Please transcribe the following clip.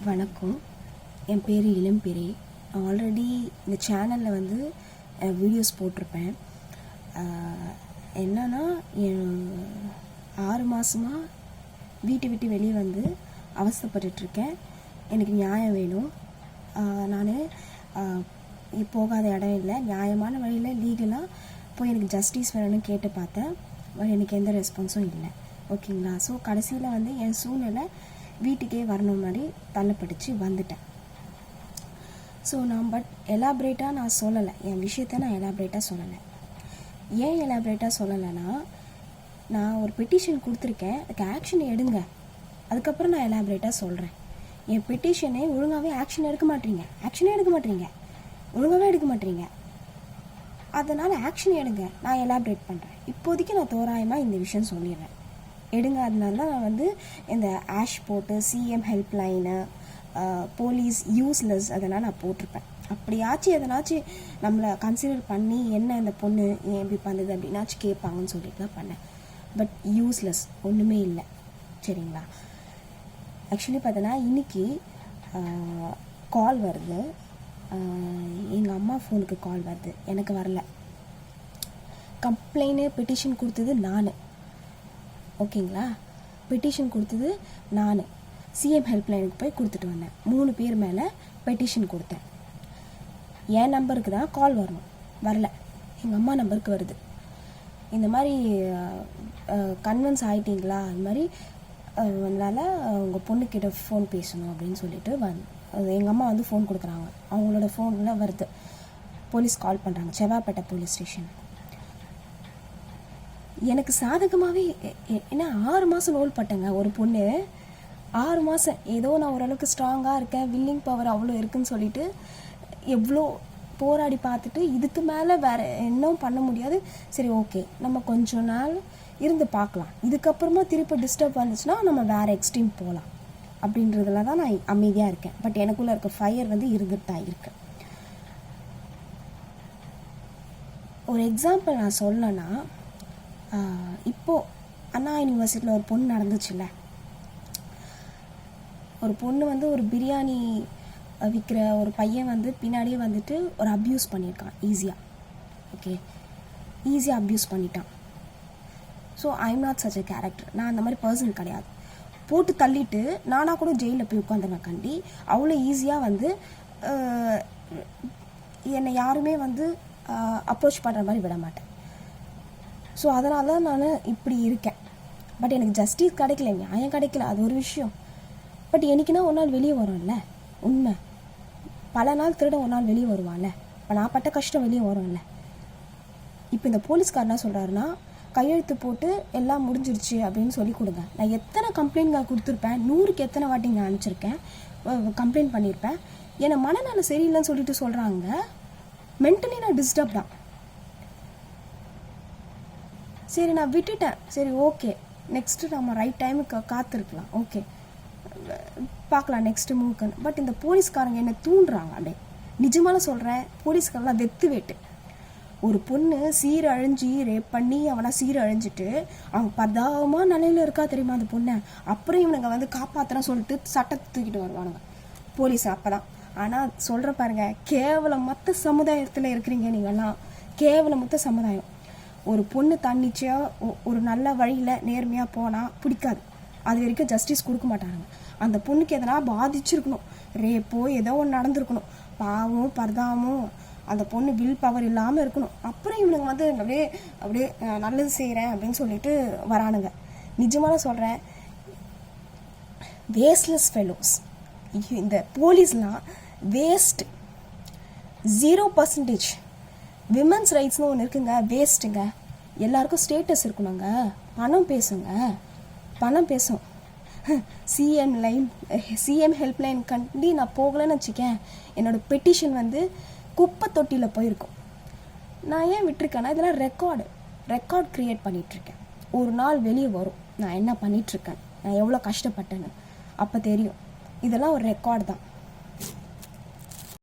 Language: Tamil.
வணக்கம். என் பேர் இளம்பிறை. ஆல்ரெடி இந்த சேனலில் வந்து வீடியோஸ் போட்டிருப்பேன். என்னன்னா 6 மாதமாக வீட்டை விட்டு வெளியே வந்து அவஸ்தைப்பட்டுட்ருக்கேன். எனக்கு நியாயம் வேணும். நான் போகாத இடம் இல்லை, நியாயமான வழியில் லீகலாக போய் எனக்கு ஜஸ்டிஸ் வேணும்னு கேட்டு பார்த்தேன். எனக்கு எந்த ரெஸ்பான்ஸும் இல்லை. ஓகேங்களா? ஸோ கடைசியில் வந்து என் சூழ்நிலை வீட்டுக்கே வரணும் மாதிரி தள்ளப்பட்டுச்சு, வந்துட்டேன். ஸோ நான் எலாபரேட்டாக நான் சொல்லலை, என் விஷயத்தை நான் எலாபரேட்டாக சொல்லலை. ஏன் எலாபரேட்டாக சொல்லலைன்னா, நான் ஒரு பெட்டிஷன் கொடுத்துருக்கேன், அதுக்கு ஆக்ஷன் எடுங்க, அதுக்கப்புறம் நான் எலாபரேட்டாக சொல்கிறேன். என் பெட்டிஷனே ஒழுங்காகவே ஆக்ஷனே எடுக்க மாட்டீங்க, ஒழுங்காகவே எடுக்க மாட்டீங்க. அதனால் ஆக்ஷன் எடுங்க, நான் எலாபரேட் பண்ணுறேன். இப்போதைக்கு நான் தோராயமாக இந்த விஷயம் சொல்லிடுறேன், எடுங்க. அதனால தான் நான் வந்து இந்த ஆஷ் போட்டு சிஎம் ஹெல்ப்லைனு, போலீஸ் யூஸ்லெஸ் அதெல்லாம் நான் போட்டிருப்பேன். அப்படியாச்சும் எதனாச்சும் நம்மளை கன்சிடர் பண்ணி என்ன இந்த பொண்ணு ஏன் எப்படி பண்ணுது அப்படின்னாச்சும் கேட்பாங்கன்னு சொல்லிட்டு தான் பண்ணேன். பட் யூஸ்லெஸ், ஒன்றுமே இல்லை. சரிங்களா? ஆக்சுவலி பார்த்தோன்னா இன்றைக்கி கால் வருது, எங்கள் அம்மா ஃபோனுக்கு கால் வருது, எனக்கு வரல. கம்ப்ளைண்ட்டு பெட்டிஷன் கொடுத்தது நான். ஓகேங்களா? பெட்டிஷன் கொடுத்தது நான் சிஎம் ஹெல்ப்லைனுக்கு போய் கொடுத்துட்டு வந்தேன். 3 பேர் மேலே பெட்டிஷன் கொடுத்தேன். என் நம்பருக்கு தான் கால் வரணும், வரல, எங்கள் அம்மா நம்பருக்கு வருது. இந்த மாதிரி கன்வின்ஸ் ஆகிட்டீங்களா, அது மாதிரி அதனால் உங்கள் பொண்ணுக்கிட்ட ஃபோன் பேசணும் அப்படின்னு சொல்லிட்டு எங்கள் அம்மா வந்து ஃபோன் கொடுக்குறாங்க. அவங்களோட ஃபோனில் வருது, போலீஸ் கால் பண்ணுறாங்க, செவ்வாப்பேட்டை போலீஸ் ஸ்டேஷன். எனக்கு சாதகமாகவே ஏன்னா 6 மாதம் ரோல் பட்டேங்க. ஒரு பொண்ணு 6 மாதம் ஏதோ நான் ஓரளவுக்கு ஸ்ட்ராங்காக இருக்கேன், வில்லிங் பவர் அவ்வளோ இருக்குன்னு சொல்லிட்டு எவ்வளோ போராடி பார்த்துட்டு இதுக்கு மேலே வேறு இன்னும் பண்ண முடியாது. சரி, ஓகே, நம்ம கொஞ்ச நாள் இருந்து பார்க்கலாம், இதுக்கப்புறமா திருப்பி டிஸ்டர்ப் வந்துச்சுன்னா நம்ம வேறு எக்ஸ்ட்ரீம் போகலாம் அப்படின்றதுல தான் நான் அமைதியாக இருக்கேன். பட் எனக்குள்ளே இருக்க ஃபயர் வந்து இருந்துட்டு தான் இருக்கு. ஒரு எக்ஸாம்பிள் நான் சொல்லணும்னா, இப்போது அண்ணா யூனிவர்சிட்டியில் ஒரு பொண்ணு நடந்துச்சுல்ல, ஒரு பொண்ணு வந்து ஒரு பிரியாணி விற்கிற ஒரு பையன் வந்து பின்னாடியே வந்துட்டு ஒரு அப்யூஸ் பண்ணியிருக்கான் ஈஸியாக. ஓகே, ஈஸியாக அப்யூஸ் பண்ணிட்டான். So I am not such a character. நான் அந்த மாதிரி பர்சன் கிடையாது. போட்டு தள்ளிட்டு நானாக கூட ஜெயிலில் போய் உட்காந்துருவேன் கண்டி. அவ்வளோ ஈஸியாக வந்து என்னை யாருமே வந்து அப்ரோச் பண்ணுற மாதிரி விட மாட்டேன். ஸோ அதனால தான் நான் இப்படி இருக்கேன். பட் எனக்கு ஜஸ்டிஸ் கிடைக்கல, நியாயம் கிடைக்கல, அது ஒரு விஷயம். பட் எனக்குன்னா ஒரு நாள் வெளியே வரும்ல, உண்மை. பல நாள் திருட ஒரு நாள் வெளியே வருவான்ல. இப்போ நான் பட்ட கஷ்டம் வெளியே வரும்ல. இப்போ இந்த போலீஸ்கார் என்ன சொல்கிறாருன்னா, கையெழுத்து போட்டு எல்லாம் முடிஞ்சிருச்சு அப்படின்னு சொல்லி கொடுங்க. நான் எத்தனை கம்ப்ளைண்ட் கொடுத்துருப்பேன், 100க்கு எத்தனை வாட்டி நான் அனுப்பிச்சிருக்கேன், கம்ப்ளைண்ட் பண்ணியிருப்பேன். என்னை மனநல சரியில்லைன்னு சொல்லிட்டு சொல்கிறாங்க. மென்டலி நான் டிஸ்டர்ப் தான். சரி, நான் விட்டுட்டேன். சரி, ஓகே, நெக்ஸ்ட்டு நம்ம ரைட் டைமுக்கு காத்திருக்கலாம், ஓகே, பார்க்கலாம் நெக்ஸ்ட்டு மூவ்க்குன்னு. பட் இந்த போலீஸ்காரங்க என்னை தூண்டுறாங்க. அப்படியே நிஜமான சொல்கிறேன், போலீஸ்காரெலாம் வெத்து வேட்டு. ஒரு பொண்ணு சீரழிஞ்சு ரேப் பண்ணி அவனை சீரழிஞ்சிட்டு அவங்க பதாவமாக நிலையில் இருக்கா தெரியுமா அந்த பொண்ணை. அப்புறம் இவனுங்க வந்து காப்பாற்றுறேன்னு சொல்லிட்டு சட்டத்தை தூக்கிட்டு வருவானுங்க போலீஸ். அப்போ தான் ஆனால் சொல்கிற பாருங்க, கேவலமற்ற சமுதாயத்தில் இருக்கிறீங்க நீங்கள்லாம், கேவலமற்ற சமுதாயம். ஒரு பொண்ணு தன்னிச்சையாக ஒரு நல்ல வழியில் நேர்மையாக போனால் பிடிக்காது, அது வரைக்கும் ஜஸ்டிஸ் கொடுக்க மாட்டாங்க. அந்த பொண்ணுக்கு எதனா பாதிச்சிருக்கணும், ரேப்போ ஏதோ ஒன்று நடந்திருக்கணும், பாவம் பரதாமும் அந்த பொண்ணு வில் பவர் இல்லாமல் இருக்கணும். அப்புறம் இவனுங்க வந்து அப்படியே நல்லது செய்கிறேன் அப்படின்னு சொல்லிட்டு வரானுங்க. நிஜமான சொல்கிறேன், வேஸ்ட்லெஸ் ஃபெலோஸ். இந்த போலீஸ்லாம் வேஸ்ட், 0%. விமன்ஸ் ரைட்ஸ்னு ஒன்று இருக்குங்க, வேஸ்ட்டுங்க. எல்லாருக்கும் ஸ்டேட்டஸ் இருக்கணுங்க, பணம் பேசுங்க, பணம் பேசும். சிஎம் ஹெல்ப்லைன் கண்டி நான் போகலன்னு வச்சுக்கேன், என்னோடய பெட்டிஷன் வந்து குப்பை தொட்டியில் போயிருக்கும். நான் ஏன் விட்டுருக்கேன்னா, இதெல்லாம் ரெக்கார்ட் க்ரியேட் பண்ணிகிட்ருக்கேன். ஒரு நாள் வெளியே வரும் நான் என்ன பண்ணிகிட்ருக்கேன், நான் எவ்வளோ கஷ்டப்பட்டேன்னு, அப்போ தெரியும். இதெல்லாம் ஒரு ரெக்கார்டு தான்.